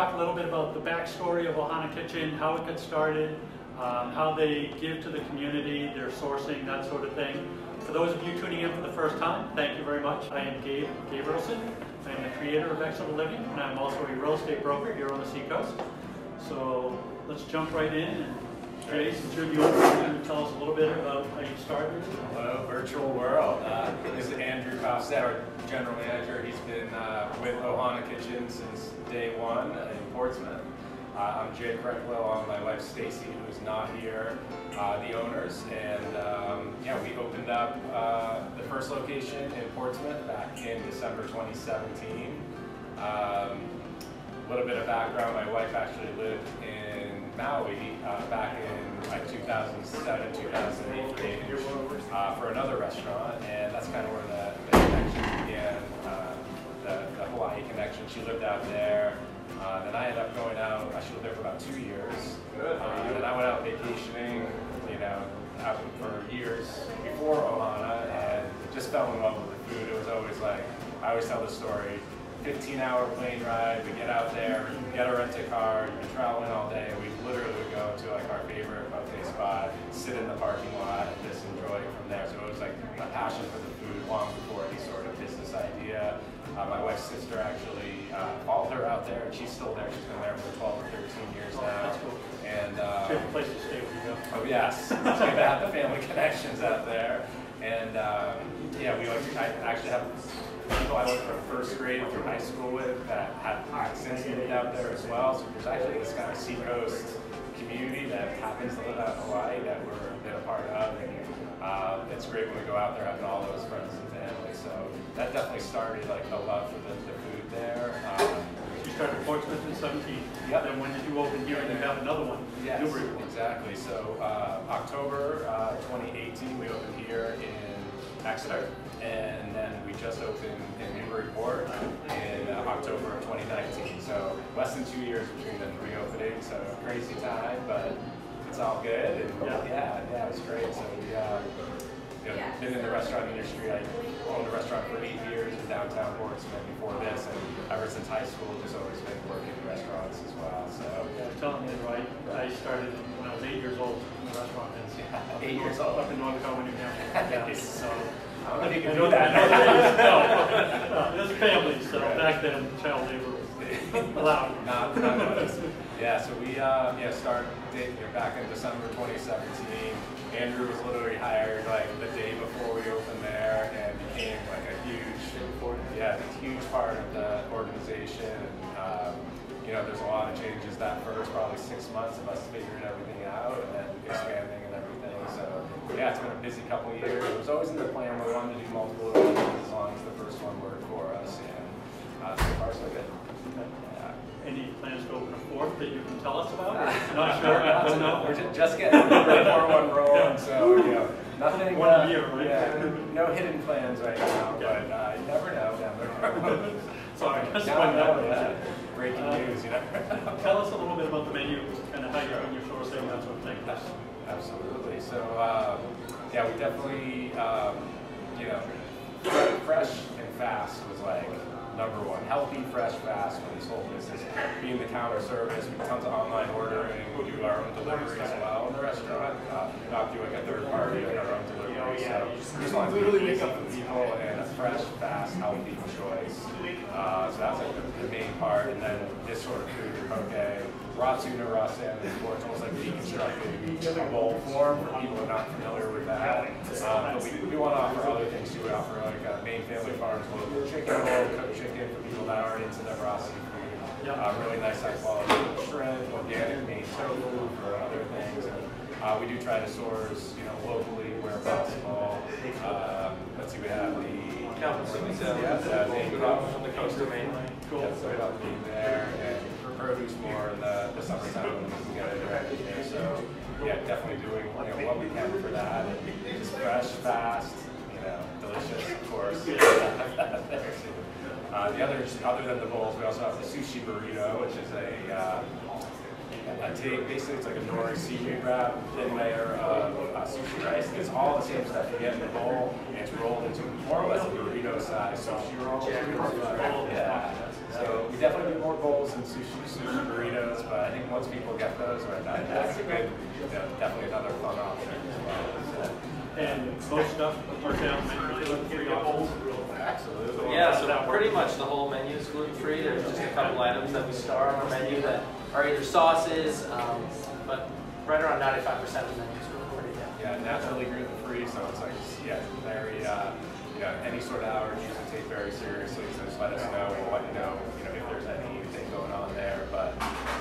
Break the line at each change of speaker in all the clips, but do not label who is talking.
talk a little bit about the backstory of Ohana Kitchen, how it got started, how they give to the community, their sourcing, that sort of thing. For those of you tuning in for the first time, thank you very much. I am Gabe Gabrielson. I am the creator of Exeter Living, and I'm also a real estate broker here on the Seacoast. So let's jump right in. And Jay, since you're the owner, can you tell us a little bit about how you started?
Hello, virtual world. This is Andrew Costa, our general manager. He's been with Ohana Kitchen since day one in Portsmouth. I'm Jay Krecklow. I'm my wife Stacy, who's not here, the owners. And yeah, we opened up the first location in Portsmouth back in December 2017. A little bit of background, my wife actually lived in Maui back in like 2007, 2008 for another restaurant, and that's kind of where the connection began, the Hawaii connection. She lived out there. Then I ended up going out, she lived there for about 2 years. Then I went out vacationing, you know, out for years before Ohana, and just fell in love with the food. It was always like, I always tell the story, 15-hour plane ride, we get out there, get a rent-a-car, you've been traveling all day, and we literally would go to like our favorite buffet spot, sit in the parking lot, and just enjoy it from there. So it was like a passion for the food long before any sort of business idea. My wife's sister actually followed her out there, and she's still there. She's been there for 12 or 13 years now.
That's cool.
And
Favorite place to stay when you go.
oh yes, it's good to have the family connections out there. And yeah, I actually have people I went from first grade through high school with that have since moved out there as well. So there's actually this kind of Seacoast community that happens to live out in Hawaii that we're a bit a part of. And it's great when we go out there having all those friends and family. So that definitely started like the love for the food there.
You started Portsmouth in 17.
Yep.
Then when did you open here and you have another one?
Yes, exactly. So October 2018 we opened here in Exeter, and then we just opened in Newburyport in October of 2019. So less than 2 years between the three openings. So crazy time, but it's all good. And yeah, it was great. So we been in the restaurant industry. I owned a restaurant for 8 years in downtown Portsmouth before this, and ever since high school, just always been working in restaurants as well. So
I was telling you, right? I started when I was 8 years old in the restaurant business.
Yeah, 8 years old.
Up in North Carolina, New Hampshire. So
I don't know if you can do that.
No, it was a family, so back then child labor was allowed.
Not much. Yeah, so we started back in December 2017. Andrew was literally hired like the day before we opened there, and became like a huge part of the organization. You know, there's a lot of changes that first probably 6 months of us figuring everything out and then expanding and everything. So yeah, it's been a busy couple of years. It was always in the plan. We wanted to do multiple openings as long as the first one worked for us, and so far so good.
Any plans to open a fourth that you can tell us about? Not sure. Don't know.
We're just getting the 4-1 rolling, so you know, nothing.
1 year, right?
Yeah, no hidden plans right now, but you never know.
Sorry, just
breaking news, you know.
Tell us a little bit about the menu, kind of how you're doing your sourcing, that sort of thing.
Absolutely. So yeah, we definitely you know, fresh and fast was like #1. Healthy, fresh, fast for this whole business. Being the counter service, we do tons of online ordering. We do our own delivery as well in the restaurant. Not do like a third party and our own delivery. So we just want to be easy for people and a fresh, fast, healthy choice. So that's like the main part. And then this sort of food, poke, raw tuna, raw salmon, it's almost like deconstructed a bowl form for people who are not familiar with that. But we want to offer other things too. We offer like Maine Family Farms local chicken bowl, cooked chicken for people that aren't into the raw seafood. Really nice high quality shrimp, organic Maine tofu for other things. And we do try to source, you know, locally where possible. Let's see, we have the Maine from the coast of Maine. Cool. So we love being there, and produce more in the summertime when we can get it directly here. So yeah, definitely doing what we can for that. And just fresh, fast, you know, delicious, of course. The others, other than the bowls, we also have the sushi burrito, which is basically it's like a nori seaweed wrap, thin layer of sushi rice. It's all the same stuff you get in the bowl, and it's rolled into more or less a burrito size sushi roll. Yeah. So we definitely do more bowls and sushi burritos, but I think once people get those, that's a good, definitely another fun option as well. So.
And most stuff are down free options.
Absolutely.
Yeah, so pretty much the whole menu is gluten-free. There's just a couple items that we star on our menu that are either sauces, but right around 95% of the menu is gluten-free.
Yeah, naturally gluten-free, so it's like, very, any sort of allergies we take very seriously, so just let us know, we'll let you know, if there's anything going on there. But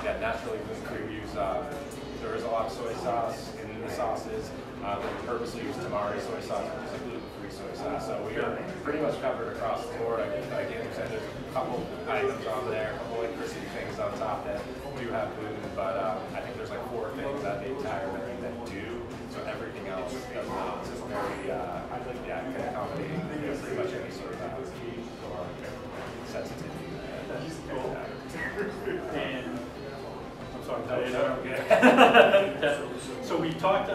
yeah, naturally gluten-free, we use, there is a lot of soy sauce in the sauces. We purposely use tamari soy sauce, which is a gluten-free soy sauce. So we are pretty much covered across the board. Again, we said there's a couple items on there, a couple like crispy things on top that do have gluten, but I think there's like 4 things that the entire menu that do. So everything else does not. So it's very, can accommodate pretty much any sort of sensitivity.
And I'm sorry, so we talked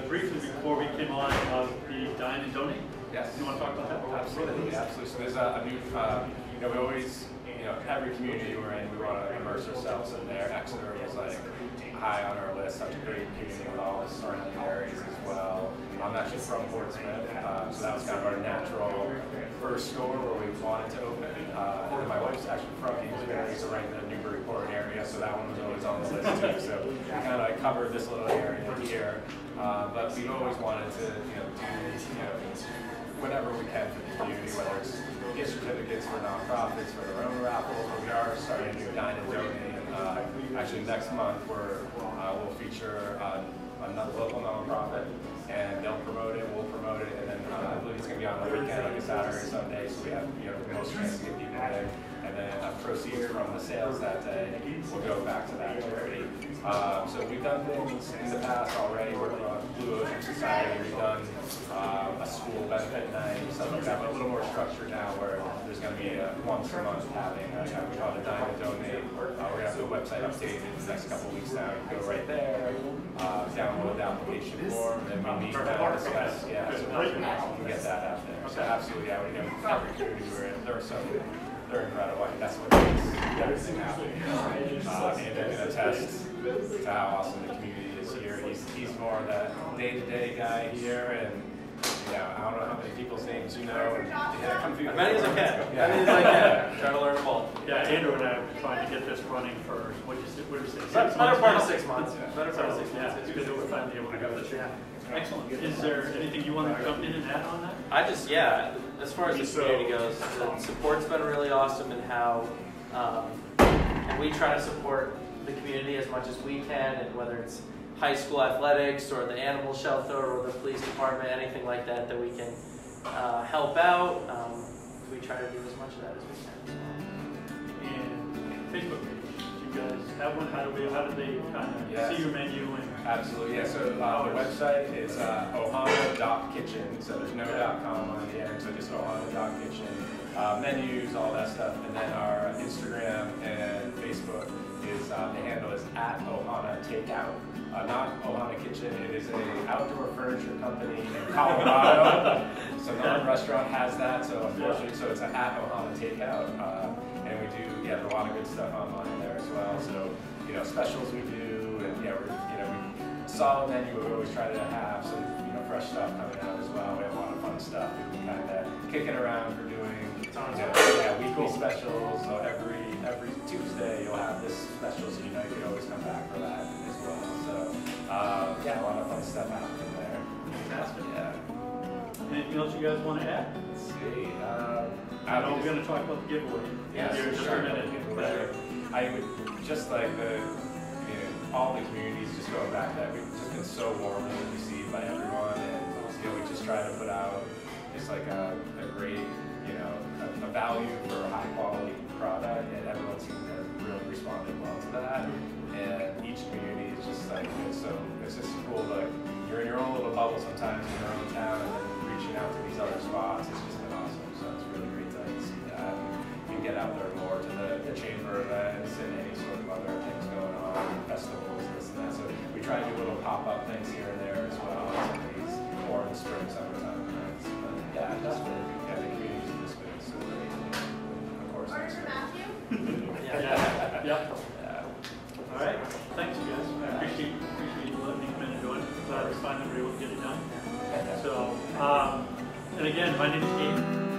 briefly before we came on about the Dine and Donate.
Yes.
You want to talk about that?
Absolutely, absolutely. So there's a new, we always, every community we're in, we want to immerse ourselves in there. Exeter was like high on our list, such a great community with all the surrounding areas as well. I'm actually from Portsmouth, so that was kind of our natural first store where we wanted to open. And my wife's actually from Amesbury, so right in the Newburyport area, so that one was always on the list too. So we kind of covered this little area here, but we always wanted to, do whatever we can for the community, whether it's gift certificates for nonprofits, for their own raffles. We are starting to do Dine and Donate. Actually, next month we'll feature another local nonprofit, and they'll promote it, we'll promote it, and then I believe it's going to be on the weekend, like a Saturday, Sunday, so we have the most chance to get people in. And then proceeds from the sales that day will go back to that charity. So we've done things in the past already. We're on Blue Ocean Society. We've done a school benefit night, stuff like that, but a little more structured now where there's going to be once a month having we call it a Dine and Donate. We're going to have the website updated in the next couple of weeks now. You can go right there, download the application form, and we meet now. So we can get that out there. So absolutely, every community we're in, they're incredible. That's what makes everything happen. And they can attest to how awesome the community is here. He's more that day-to-day guy here, and I don't know how many people's names you know.
As many as I can. As I can. Trying to learn them all.
Yeah, Andrew and I have been trying to get this running for, what did you say, 6 months?
Better part of 6 months. Better part of 6 months.
Yeah, it's good that we're finally able to go this year. Excellent. Is there anything you want to jump in and add on that?
As far as the community goes, the support's been really awesome, and how and we try to support the community as much as we can, and whether it's high school athletics or the animal shelter or the police department, anything like that that we can help out. We try to do as much of that as we can.
And Facebook page. You guys have one? How do they kind of see your menu?
Absolutely, yeah. So the website is ohana.kitchen. So there's no .com on the end, so just ohana.kitchen. Menus, all that stuff, and then our Instagram and Facebook is the handle is @Ohana Takeout. Not Ohana Kitchen. It is an outdoor furniture company in Colorado. So no restaurant has that. So unfortunately, so it's @Ohana Takeout, and we do a lot of good stuff online there as well. So specials we do, and we're solid menu. We always try to have some fresh stuff coming out as well. We have a lot of fun stuff. We can kind of kicking around for doing weekly specials. So every Tuesday you'll have this special, so you can always come back for that as well. So a lot of fun stuff happening there.
Fantastic.
Yeah.
Anything else you guys want to add?
Let's see.
I know we're going to talk about the giveaway.
Yes,
Here in just a minute.
I would just like all the communities, just going back to that, we've just been so warmly received by everyone, and we just try to put out just like a great, a value for a high quality product, and everyone seems to have really responded well to that. And each community is just like it's just cool. Like you're in your own little bubble sometimes in your own town, and then reaching out to these other spots. It's just been awesome. So it's really great to see that. You can get out there more to the chamber events and any sort of other things going on, festivals, this and that. So we try to do little pop-up things here and there as well, some of these, or in the spring, summertime events. But the community's just been so great. Of course.
Order for Matthew?
Yep. All right. Thanks, you guys. I appreciate you letting me come in and do it. Glad we finally were able to get it done. So, and again, my name is Gabe.